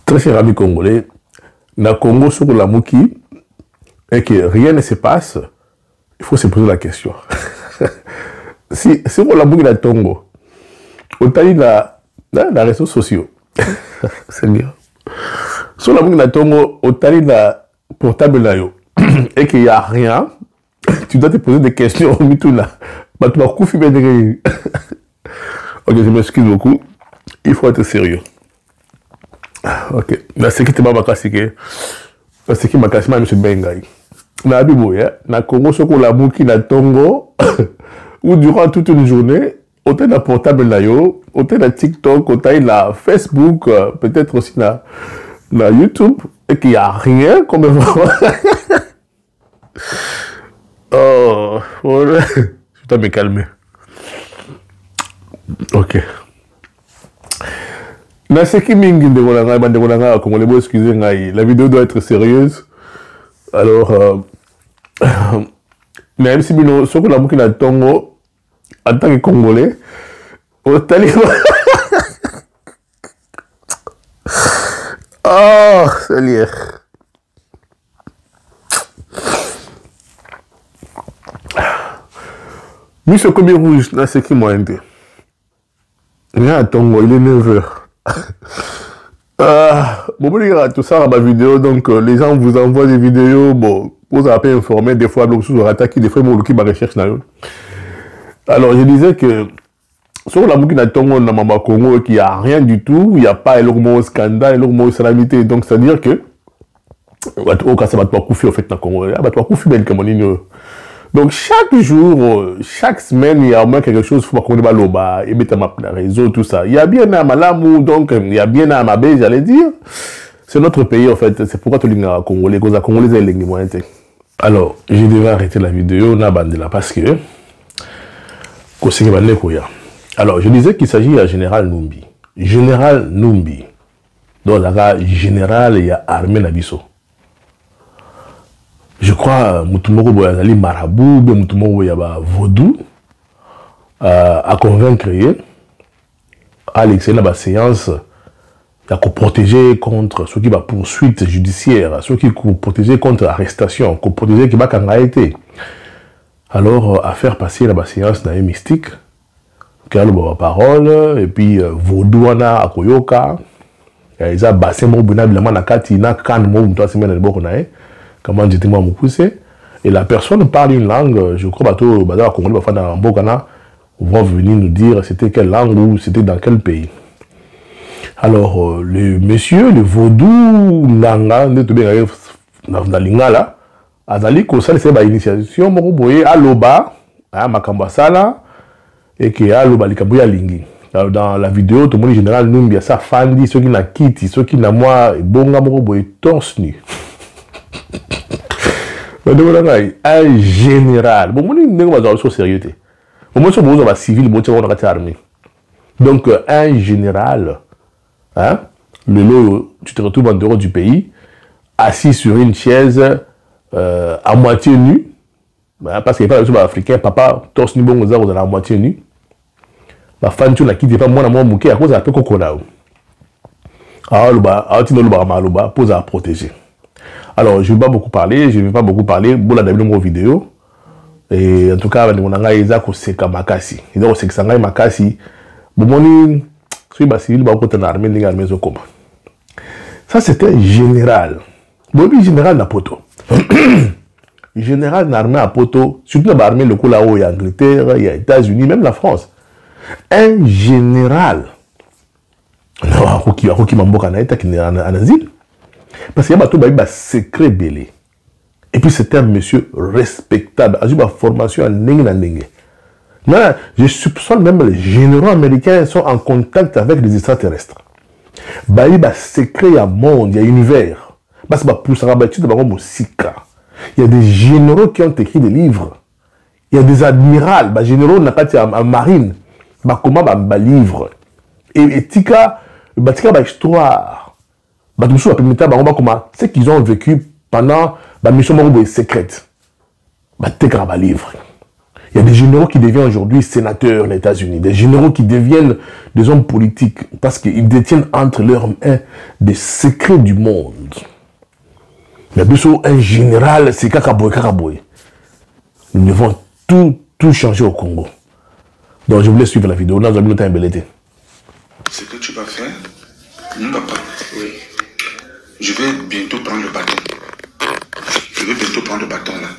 Très cher ami congolais, na Congo sur la Mouki, et que rien ne se passe, il faut se poser la question. si on la Mouki na Tongo, on t'a dit la réseaux sociaux, c'est bien. Sur la Mouki na Tongo, on t'a dit la portable là, et qu'il n'y a rien, tu dois te poser des questions au Mitouna. Ok, je m'excuse beaucoup. Il faut être sérieux. Ok. Mais ce qui te m'a cassé, ce qui m'a cassé, c'est M. Bengai. Na Abiboya, na Congo, ce qu'on a mouki na Tongo, où durant toute une journée, on a un portable là, on a un TikTok, on a la Facebook, peut-être aussi na YouTube, et qu'il n'y a rien comme oh, je dois me calmer. Ok. La vidéo doit être sérieuse. Alors, même si nous sommes là pour Tongo, en tant que Congolais, au Taliban. Oh, c'est lié. Monsieur Kobi Rouge, là, c'est qui m'a aidé. Il est à Tongo, il est 9h. Bon, tout ça dans ma vidéo, donc les gens vous envoient des vidéos, bon, vous avez informé, des fois, donc, sur l'attaque, des fois, mon qui ma recherche. Alors, je disais que sur la Mouki na Tongo, na Mama Congo, qu'il n'y a rien du tout, il n'y a pas énormément de scandale, énormément de salamité. Donc, c'est-à-dire que, au cas ça va te couper, en fait, na Congo, va te couper, belle comme on. Donc, chaque jour, chaque semaine, il y a au moins quelque chose, il faut qu'on ait loba, et mettre ma réseau, tout ça. Il y a bien un malamou, donc, il y a bien un mabé, j'allais dire. C'est notre pays, en fait. C'est pourquoi tu l'as congolais, les Congolais, les moyens. Alors, je devais arrêter la vidéo, na bande là, parce que, alors, je disais qu'il s'agit de Général Numbi. Général Numbi. Donc, là, général, il y a armée Nabiso. Je crois Moutoumoro Boyazali Marabout, Moutoumoro Boyaba Vaudou, à convaincre à l'excellent de la séance, à protéger contre ceux qui va poursuite judiciaire, ceux qui vont protéger contre arrestation, qui protéger qui va été. Alors, à faire passer la séance dans les mystiques, qui a la parole, et puis Vaudouana à Koyoka, ils ont bassé mon bonheur, la manakati, na kan mon toi semaine de Bokonae. Comment j'étais moi poussé et la personne parle une langue, je crois bateau bazar congolais parfois dans Bokana vont venir nous dire c'était quelle langue ou c'était dans quel pays. Alors le monsieur le vaudou nanga ne te bien dans lingala azali ko ça c'est ba initiation moko boye aloba à makambasala et que aloba likabuya lingi. Dans la vidéo tout le monde général Numbi ça fandi ceux qui na kiti ceux qui na moi bonga moko boye torse nu. Un général. Bon, on est sur sérieuxité. Au moins, on est civil, on est armé. Donc, un général, hein, le lot, tu te retrouves en dehors du pays, assis sur une chaise, à moitié nu, hein, parce qu'il n'y a pas de africain, papa, torse nu, bon, on est à moitié nu. La femme, tu n'as quitté pas, moi, mouké, à cause de la peu coconao. Alors, tu n'as pose à protéger. Alors, je ne vais pas beaucoup parler, bon, la dernière vidéo. Et en tout cas, on a eu des choses makasi. Ils ont aussi des makasi. Bon, on civil, ça, c'était un général. Bon, général na poto. Général d'armée à poto, surtout l'armée, le coup là-haut, il y a Angleterre, il y a États-Unis, même la France. Un général. Non, Roki Mamboka Naïta qui est en asile. Parce qu'il y a un secret belé. Et puis c'était un monsieur respectable. Il a eu une formation à Nengue. Je soupçonne même les généraux américains sont en contact avec les extraterrestres. Il y a un secret, il y a un monde, il y a un univers. Il y a des généraux qui ont écrit des livres. Il y a des admirals, des généraux en marine. Comment des livres. Et tika, histoire. C'est qu'ils ont vécu pendant la mission secrète. Livre. Il y a des généraux qui deviennent aujourd'hui sénateurs aux États-Unis, des généraux qui deviennent des hommes politiques parce qu'ils détiennent entre leurs mains des secrets du monde. Il y a besoin un général, c'est Kakaboy. Nous devons tout changer au Congo. Donc je voulais suivre la vidéo. Ce que tu vas faire, papa, oui. Je vais bientôt prendre le bâton. Je vais bientôt prendre le bâton là.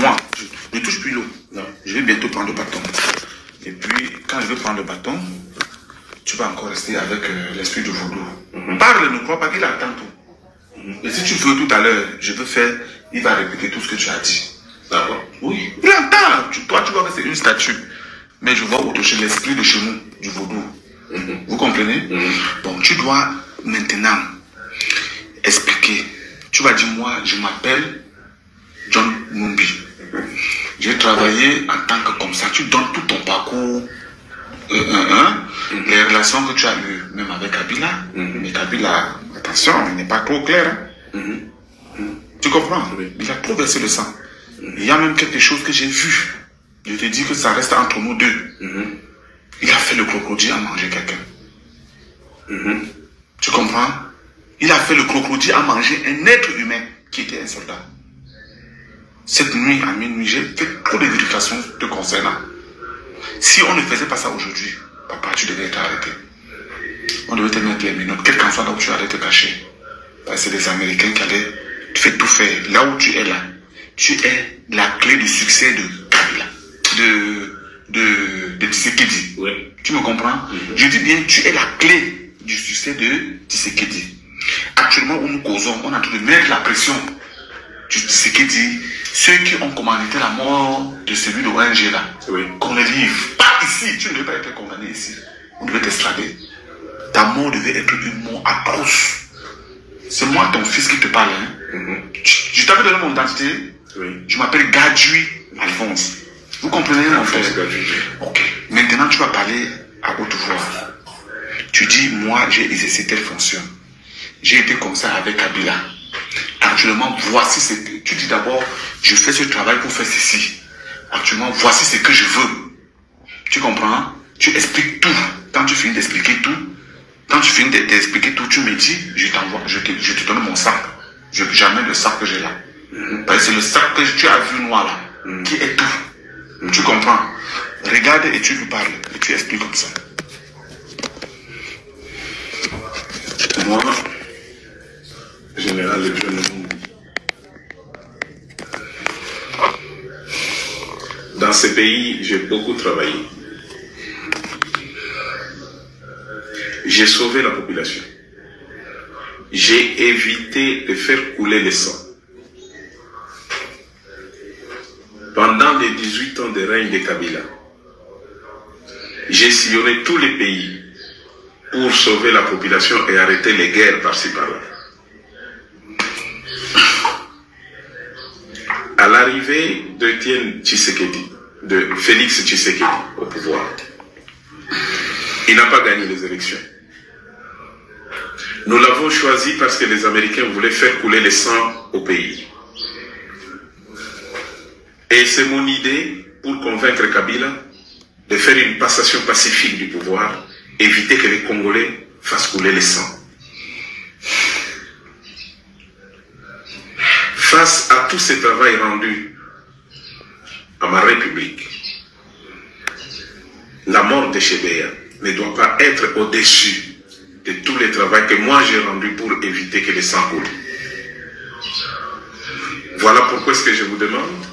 Moi, je ne touche plus l'eau. Je vais bientôt prendre le bâton. Et puis, quand je vais prendre le bâton, tu vas encore rester avec l'esprit du vaudou. Parle, ne crois pas qu'il attend tout. Et si tu veux tout à l'heure, je veux faire, il va répéter tout ce que tu as dit. D'accord? Oui. Il entend. Toi, tu vois que c'est une statue. Mais je vois autre chose, l'esprit de chez nous, du vaudou. Vous comprenez? Donc, tu dois maintenant expliquer. Tu vas dire, moi, je m'appelle John Numbi. J'ai travaillé en tant que comme ça. Tu donnes tout ton parcours, les relations que tu as eues, même avec Kabila. Mais Kabila, attention, il n'est pas trop clair. Tu comprends? Il a trop versé le sang. Il y a même quelque chose que j'ai vu. Je te dis que ça reste entre nous deux. Il a fait le crocodile à manger quelqu'un. Tu comprends? Il a fait le crocodile à manger un être humain qui était un soldat. Cette nuit, à minuit, j'ai fait trop de vérifications te concernant. Si on ne faisait pas ça aujourd'hui, papa, tu devais être arrêté. On devait te mettre les minutes, quel qu'en soit là où tu allais te cacher. Parce que c'est des Américains qui allaient tout faire. Là où tu es là, tu es la clé du succès de Kabila. De Tshisekedi. Ouais. Tu me comprends? Je dis bien, tu es la clé du succès de Tshisekedi. Actuellement, où nous causons, on est en train de mettre la pression du Tshisekedi. Ceux qui ont commandité la mort de celui de ONG là, qu'on les livre. Pas ici, tu ne devais pas être condamné ici. On devait t'extrader. Ta mort devait être une mort atroce. C'est moi, ton fils, qui te parle. Je t'avais donné mon identité. Je m'appelle Gadjui Alphonse. Vous comprenez mon frère? Ok. Maintenant, tu vas parler à haute voix. Tu dis, moi, j'ai exercé telle fonction. J'ai été comme ça avec Kabila. Actuellement, voici ce que... Tu dis d'abord, je fais ce travail pour faire ceci. Actuellement, voici ce que je veux. Tu comprends? Tu expliques tout. Quand tu finis d'expliquer tout, tu me dis, je t'envoie, je te donne mon sac. J'amène le sac que j'ai là. Parce que c'est le sac que tu as vu noir là, qui est tout. Tu comprends? Regarde et tu lui parles. Et tu expliques comme ça. Moi, général de John Numbi. Dans ce pays, j'ai beaucoup travaillé. J'ai sauvé la population. J'ai évité de faire couler le sang. Pendant les 18 ans de règne de Kabila, j'ai sillonné tous les pays pour sauver la population et arrêter les guerres par-ci par-là. À l'arrivée de Félix Tshisekedi au pouvoir, il n'a pas gagné les élections. Nous l'avons choisi parce que les Américains voulaient faire couler le sang au pays. Et c'est mon idée pour convaincre Kabila de faire une passation pacifique du pouvoir, éviter que les Congolais fassent couler le sang. Face à tout ce travail rendu à ma République, la mort de Chebeya ne doit pas être au-dessus de tout le travail que moi j'ai rendu pour éviter que le sang coule. Voilà pourquoi est-ce que je vous demande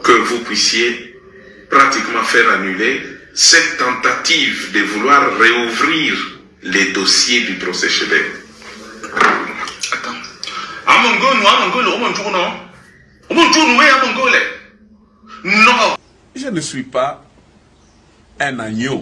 que vous puissiez pratiquement faire annuler cette tentative de vouloir réouvrir les dossiers du procès Chebeya. Je ne suis pas un agneau.